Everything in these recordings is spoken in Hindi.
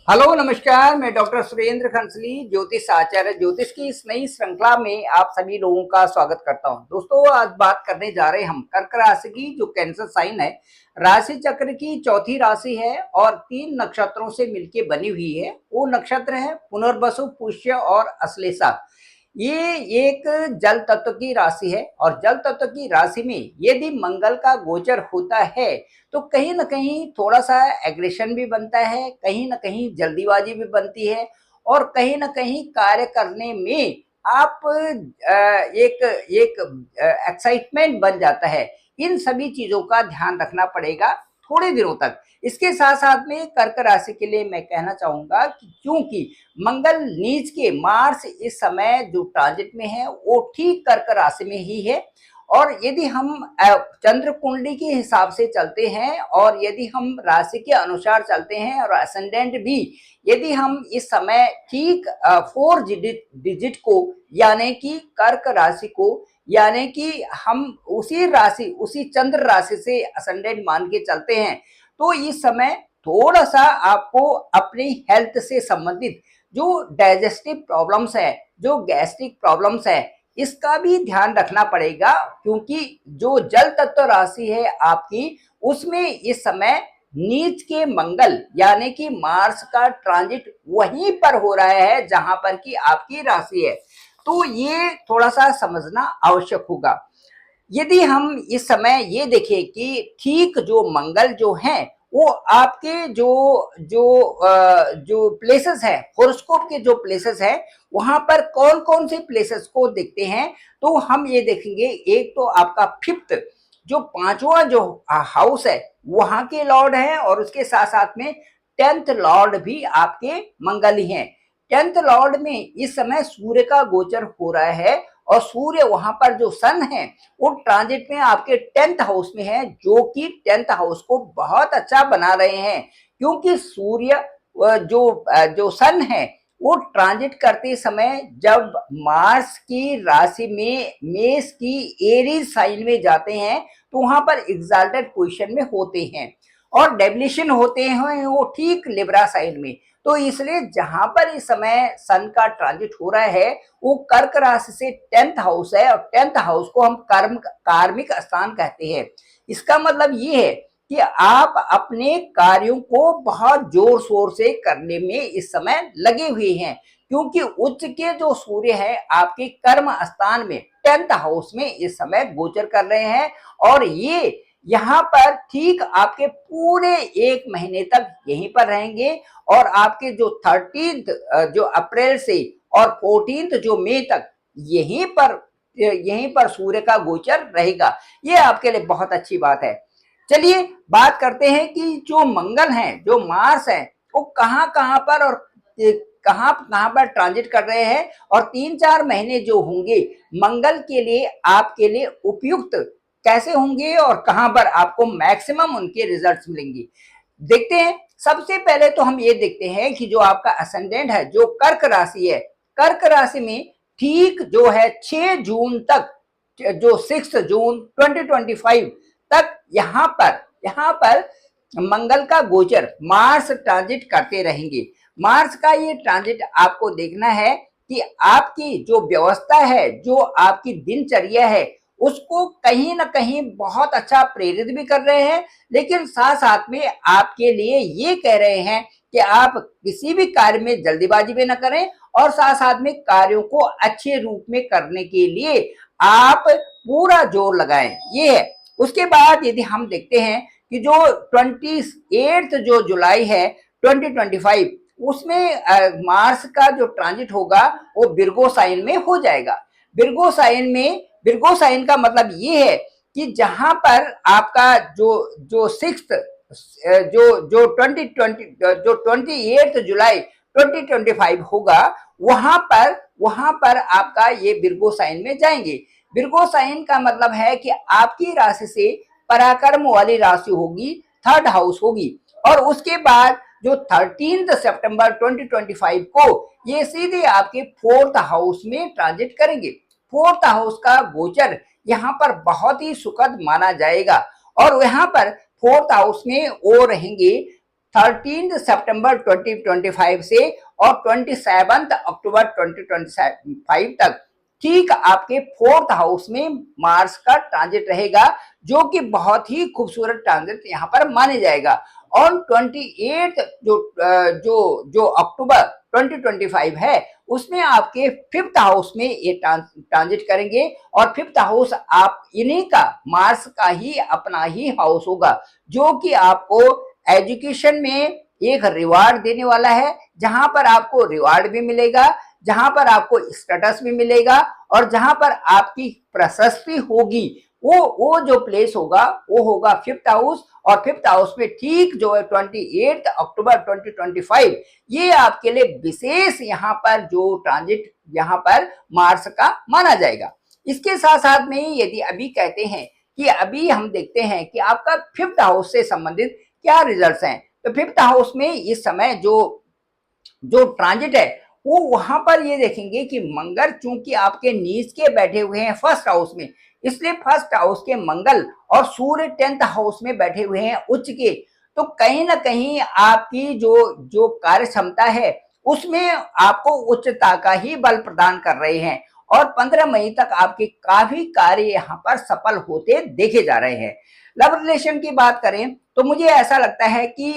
हेलो नमस्कार। मैं डॉक्टर सुरेंद्र खंसली ज्योतिष आचार्य ज्योतिष की इस नई श्रृंखला में आप सभी लोगों का स्वागत करता हूं। दोस्तों, आज बात करने जा रहे हैं हम कर्क राशि की, जो कैंसर साइन है। राशि चक्र की चौथी राशि है और 3 नक्षत्रों से मिलकर बनी हुई है। वो नक्षत्र है पुनर्वसु, पुष्य और अश्लेषा। ये एक जल तत्व की राशि है और जल तत्व की राशि में यदि मंगल का गोचर होता है तो कहीं ना कहीं थोड़ा सा एग्रेशन भी बनता है, कहीं ना कहीं जल्दीबाजी भी बनती है और कहीं ना कहीं कार्य करने में आप एक एक एक्साइटमेंट बन जाता है। इन सभी चीजों का ध्यान रखना पड़ेगा थोड़े दिनों तक। इसके साथ साथ में कर्क राशि के लिए मैं कहना चाहूंगा कि क्योंकि मंगल नीच के मार्स इस समय जो ट्रांजिट में है वो ठीक कर्क राशि में ही है। और यदि हम चंद्र कुंडली के हिसाब से चलते हैं और यदि हम राशि के अनुसार चलते हैं और असेंडेंट भी यदि हम इस समय ठीक 4 डिजिट को यानी कि कर्क राशि को यानी कि हम उसी राशि उसी चंद्र राशि से असेंडेंट मान के चलते हैं तो इस समय थोड़ा सा आपको अपनी हेल्थ से संबंधित जो डाइजेस्टिव प्रॉब्लम्स है, जो गैस्ट्रिक प्रॉब्लम्स है, इसका भी ध्यान रखना पड़ेगा। क्योंकि जो जल तत्व राशि है आपकी, उसमें इस समय नीच के मंगल यानी कि मार्स का ट्रांजिट वहीं पर हो रहा है जहां पर कि आपकी राशि है। तो ये थोड़ा सा समझना आवश्यक होगा। यदि हम इस समय ये देखें कि ठीक जो मंगल जो है वो आपके जो प्लेसेस है, होरोस्कोप के जो प्लेसेस है, वहां पर कौन कौन से प्लेसेस को देखते हैं तो हम ये देखेंगे। एक तो आपका फिफ्थ जो पांचवा जो हाउस है वहां के लॉर्ड है और उसके साथ साथ में 10th लॉर्ड भी आपके मंगल ही है। 10th लॉर्ड में इस समय सूर्य का गोचर हो रहा है और सूर्य वहां पर जो सन है वो ट्रांजिट में आपके 10th हाउस में है, जो कि 10th हाउस को बहुत अच्छा बना रहे हैं। क्योंकि सूर्य जो सन है वो ट्रांजिट करते समय जब मार्स की राशि में मेष की एरीज साइन में जाते हैं तो वहां पर एग्जाल्टेड पोजीशन में होते हैं और डेबिलिशन होते हैं वो ठीक लिब्रा साइन में। तो इसलिए जहां पर इस समय सन का ट्रांजिट हो रहा है वो कर्क राशि से 10th हाउस है और 10th हाउस को हम कार्मिक स्थान कहते हैं। इसका मतलब ये है कि आप अपने कार्यों को बहुत जोर शोर से करने में इस समय लगे हुए हैं। क्योंकि उच्च के जो सूर्य है आपके कर्म स्थान में 10th हाउस में इस समय गोचर कर रहे हैं और ये यहाँ पर ठीक आपके पूरे 1 महीने तक यहीं पर रहेंगे। और आपके जो 13th जो अप्रैल से और 14th जो मई तक यहीं पर सूर्य का गोचर रहेगा। ये आपके लिए बहुत अच्छी बात है। चलिए बात करते हैं कि जो मंगल है, जो मार्स है, वो कहाँ कहाँ पर और कहाँ कहाँ पर ट्रांजिट कर रहे हैं और 3-4 महीने जो होंगे मंगल के लिए आपके लिए उपयुक्त कैसे होंगे और कहाँ पर आपको मैक्सिमम उनके रिजल्ट्स मिलेंगे, देखते हैं। सबसे पहले तो हम ये देखते हैं कि जो आपका असेंडेंट है, जो कर्क राशि है, कर्क राशि में ठीक जो है 6 जून तक, जो 6 जून 2025 तक यहाँ पर मंगल का गोचर मार्स ट्रांजिट करते रहेंगे। मार्स का ये ट्रांजिट आपको देखना है कि आपकी जो व्यवस्था है, जो आपकी दिनचर्या है, उसको कहीं ना कहीं बहुत अच्छा प्रेरित भी कर रहे हैं। लेकिन साथ साथ में आपके लिए ये कह रहे हैं कि आप किसी भी कार्य में जल्दीबाजी भी न करें और साथ साथ में कार्यों को अच्छे रूप में करने के लिए आप पूरा जोर लगाएं, ये है। उसके बाद यदि हम देखते हैं कि जो 28 जो जुलाई है 2025, उसमें मार्स का जो ट्रांजिट होगा वो विर्गो साइन में हो जाएगा। विर्गो साइन का मतलब ये है कि जहां पर आपका जो 6th जो 28 जुलाई 2025 होगा, वहां पर आपका ये विर्गो साइन में जाएंगे। विर्गो साइन का मतलब है कि आपकी राशि से पराक्रम वाली राशि होगी, 3rd हाउस होगी। और उसके बाद जो 13 सितंबर 2025 को ये सीधे आपके 4th हाउस में ट्रांजिट करेंगे। 4th हाउस का गोचर यहाँ पर बहुत ही सुखद माना जाएगा और यहाँ पर 4th हाउस में वो रहेंगे 13 सितंबर 2025 से और 27 अक्टूबर 2025 तक ठीक आपके 4th हाउस में मार्स का ट्रांजिट रहेगा, जो कि बहुत ही खूबसूरत ट्रांजिट यहाँ पर माने जाएगा। और 28 जो अक्टूबर 2025 है उसमें आपके 5th हाउस में ये ट्रांजिट करेंगे, और 5th हाउस आप इन्हीं का मार्स का ही अपना ही हाउस होगा, जो कि आपको एजुकेशन में एक रिवार्ड देने वाला है, जहां पर आपको रिवार्ड भी मिलेगा, जहां पर आपको स्टेटस भी मिलेगा, और जहां पर आपकी प्रशस्ति होगी वो जो प्लेस होगा वो होगा 5th हाउस। और 5th हाउस में ठीक जो है 28 अक्टूबर 2025 ये आपके लिए विशेष यहाँ पर जो ट्रांजिट यहाँ पर मार्स का माना जाएगा। इसके साथ साथ में यदि अभी कहते हैं कि अभी हम देखते हैं कि आपका 5th हाउस से संबंधित क्या रिजल्ट्स हैं, तो 5th हाउस में इस समय जो जो ट्रांजिट है वो वहां पर ये देखेंगे कि मंगल चूंकि आपके नीच के बैठे हुए हैं 1st हाउस में, इसलिए 1st हाउस के मंगल और सूर्य 10th हाउस में बैठे हुए हैं उच्च के, तो कहीं ना कहीं आपकी जो जो कार्य क्षमता है उसमें आपको उच्चता का ही बल प्रदान कर रहे हैं, और 15 मई तक आपके काफी कार्य यहाँ पर सफल होते देखे जा रहे हैं। लव रिलेशन की बात करें तो मुझे ऐसा लगता है कि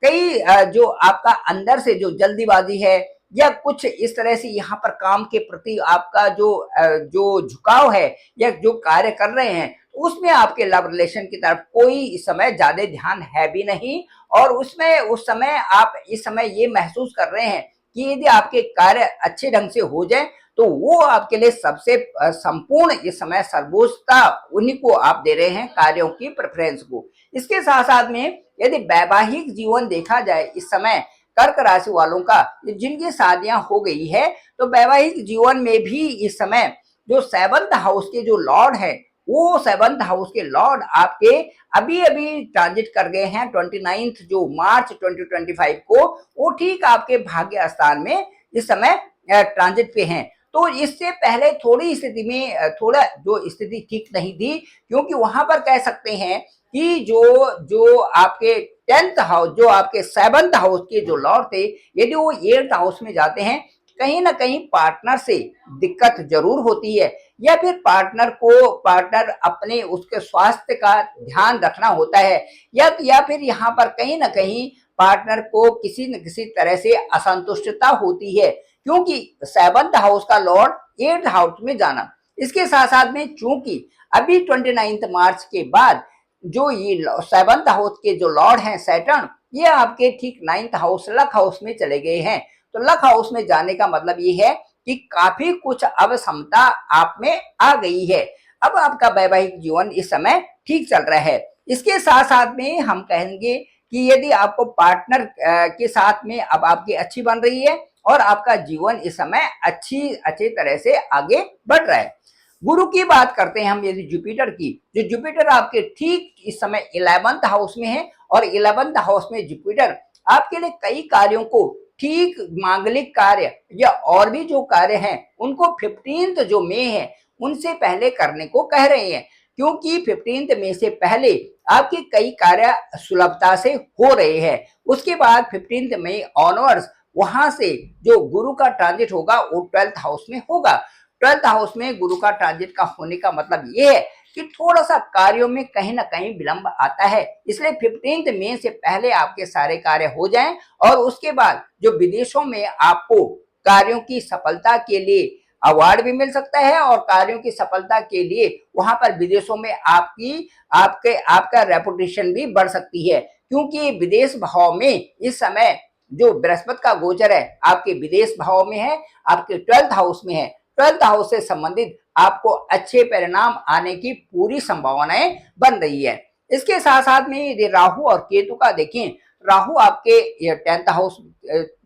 कई जो आपका अंदर से जो जल्दीबाजी है या कुछ इस तरह से यहाँ पर काम के प्रति आपका जो झुकाव है या जो कार्य कर रहे हैं उसमें आपके लव रिलेशन की तरफ कोई इस समय ज्यादा ध्यान है भी नहीं, और उसमें उस समय आप इस समय ये महसूस कर रहे हैं कि यदि आपके कार्य अच्छे ढंग से हो जाए तो वो आपके लिए सबसे संपूर्ण इस समय सर्वोच्चता उन्हीं को आप दे रहे हैं, कार्यों की प्रेफरेंस को। इसके साथ साथ में यदि वैवाहिक जीवन देखा जाए इस समय कर्क राशि वालों का जिनकी शादियां हो गई है, तो वैवाहिक जीवन में भी इस समय जो 7th हाउस के जो लॉर्ड है वो 7th हाउस के लॉर्ड आपके अभी अभी ट्रांजिट कर गए हैं 29 जो मार्च 2025 को, वो ठीक आपके भाग्य स्थान में इस समय ट्रांजिट पे हैं। तो इससे पहले थोड़ी स्थिति में थोड़ा जो स्थिति ठीक नहीं थी, क्योंकि वहां पर कह सकते हैं कि जो जो आपके 10th हाउस जो आपके 7th हाउस के जो लॉर्ड थे यदि वो 8th हाउस में जाते हैं, कहीं ना कहीं पार्टनर से दिक्कत जरूर होती है, या फिर पार्टनर अपने उसके स्वास्थ्य का ध्यान रखना होता है, या फिर यहाँ पर कहीं ना कहीं पार्टनर को किसी न किसी तरह से असंतुष्टता होती है, क्योंकि 7th हाउस का लॉर्ड 8th हाउस में जाना। इसके साथ साथ में चूंकि अभी 29 मार्च के बाद जो ये 7th हाउस के जो लॉर्ड हैं सैटर्न, ये आपके ठीक 9th हाउस लक हाउस में चले गए हैं। तो लक हाउस में जाने का मतलब ये है कि काफी कुछ अब क्षमता आप में आ गई है, अब आपका वैवाहिक जीवन इस समय ठीक चल रहा है। इसके साथ साथ में हम कहेंगे कि यदि आपको पार्टनर के साथ में अब आपकी अच्छी बन रही है और आपका जीवन इस समय अच्छी तरह से आगे बढ़ रहा है। गुरु की बात करते हैं हम यदि जुपिटर की, जो जुपिटर आपके ठीक इस समय 11th हाउस में है, और 11th हाउस में जुपिटर आपके लिए कई कार्यों को ठीक मांगलिक कार्य या और भी जो कार्य हैं उनको 15 जो मई है उनसे पहले करने को कह रहे हैं, क्योंकि 15 मई से पहले आपके कई कार्य सुलभता से हो रहे हैं। उसके बाद 15 मई ऑनवर्ड्स वहां से जो गुरु का ट्रांजिट होगा वो 12th हाउस में होगा। 12th हाउस में गुरु का ट्रांजिट का होने का मतलब ये है कि थोड़ा सा कार्यों में कहीं ना कहीं विलंब आता है, इसलिए 15 मई से पहले आपके सारे कार्य हो जाएं, और उसके बाद जो विदेशों में आपको कार्यों की सफलता के लिए अवार्ड भी मिल सकता है, और कार्यों की सफलता के लिए वहां पर विदेशों में आपका रेपुटेशन भी बढ़ सकती है, क्योंकि विदेश भाव में इस समय जो बृहस्पति का गोचर है आपके विदेश भाव में है, आपके 12th हाउस में है। 12th हाउस से संबंधित आपको अच्छे परिणाम आने की पूरी संभावनाएं बन रही है। इसके साथ साथ में यदि राहु और केतु का देखें, राहु आपके 10th हाउस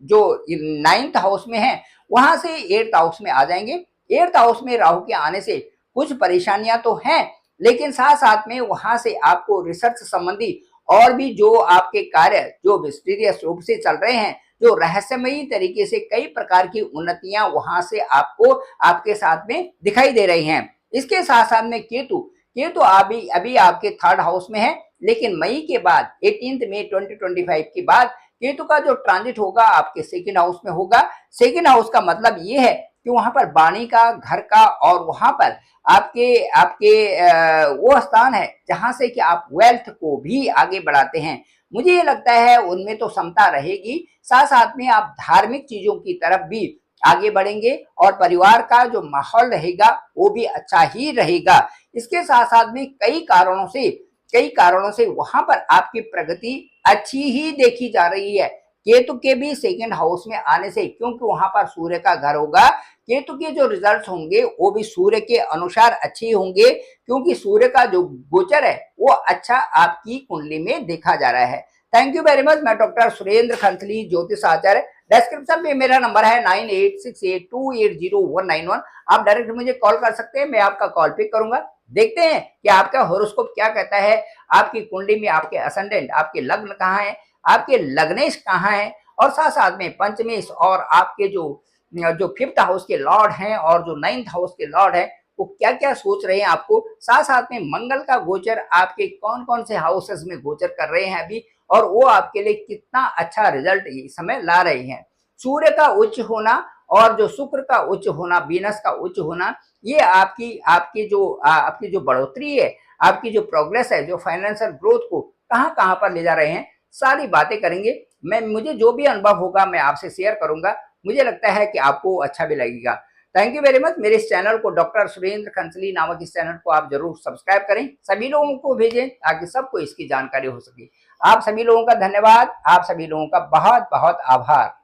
जो 9th हाउस में है वहां से 8th हाउस में आ जाएंगे। 8th हाउस में राहु के आने से कुछ परेशानियां तो हैं, लेकिन साथ साथ में वहां से आपको रिसर्च संबंधी और भी जो आपके कार्य जो मिस्टीरियस रूप से चल रहे हैं, जो रहस्यमयी तरीके से कई प्रकार की उन्नतियां वहां से आपको आपके साथ में दिखाई दे रही हैं। इसके साथ साथ में केतु अभी आपके 3rd हाउस में है, लेकिन मई के बाद 18 मई 2025 के बाद केतु का जो ट्रांजिट होगा आपके सेकंड हाउस में होगा। सेकंड हाउस का मतलब ये है कि वहां पर वाणी का, घर का, और वहां पर आपके आपके वो स्थान है जहां से कि आप वेल्थ को भी आगे बढ़ाते हैं। मुझे ये लगता है उनमें तो समता रहेगी, साथ साथ में आप धार्मिक चीजों की तरफ भी आगे बढ़ेंगे और परिवार का जो माहौल रहेगा वो भी अच्छा ही रहेगा। इसके साथ साथ में कई कारणों से वहां पर आपकी प्रगति अच्छी ही देखी जा रही है। केतु के भी सेकंड हाउस में आने से, क्योंकि वहां पर सूर्य का घर होगा, केतु के जो रिजल्ट्स होंगे वो भी सूर्य के अनुसार अच्छे होंगे, क्योंकि सूर्य का जो गोचर है वो अच्छा आपकी कुंडली में देखा जा रहा है। Thank you very much. मैं डॉक्टर सुरेंद्र खंसली, ज्योतिष आचार्य। डिस्क्रिप्शन में मेरा नंबर है 9868280191। आप डायरेक्ट मुझे कॉल कर सकते हैं, मैं आपका कॉल पिक करूंगा। देखते हैं कि आपका हॉरोस्कोप क्या कहता है, आपकी कुंडली में आपके असेंडेंट, आपके लग्न कहाँ है, आपके लग्नेश कहाँ है, और साथ साथ में पंचमेश और आपके जो जो फिफ्थ हाउस के लॉर्ड हैं और जो नाइन्थ हाउस के लॉर्ड हैं वो क्या क्या सोच रहे हैं आपको। साथ साथ में मंगल का गोचर आपके कौन कौन से हाउसेस में गोचर कर रहे हैं अभी, और वो आपके लिए कितना अच्छा रिजल्ट इस समय ला रहे हैं। सूर्य का उच्च होना और जो शुक्र का उच्च होना, वीनस का उच्च होना, ये आपकी जो बढ़ोतरी है, आपकी जो प्रोग्रेस है, जो फाइनेंशियल ग्रोथ को कहाँ कहाँ पर ले जा रहे हैं, सारी बातें करेंगे। मुझे जो भी अनुभव होगा मैं आपसे शेयर करूंगा। मुझे लगता है कि आपको अच्छा भी लगेगा। Thank you very much. मेरे इस चैनल को, डॉक्टर सुरेंद्र खंसली नामक इस चैनल को आप जरूर सब्सक्राइब करें, सभी लोगों को भेजें ताकि सबको इसकी जानकारी हो सके। आप सभी लोगों का धन्यवाद, आप सभी लोगों का बहुत बहुत आभार।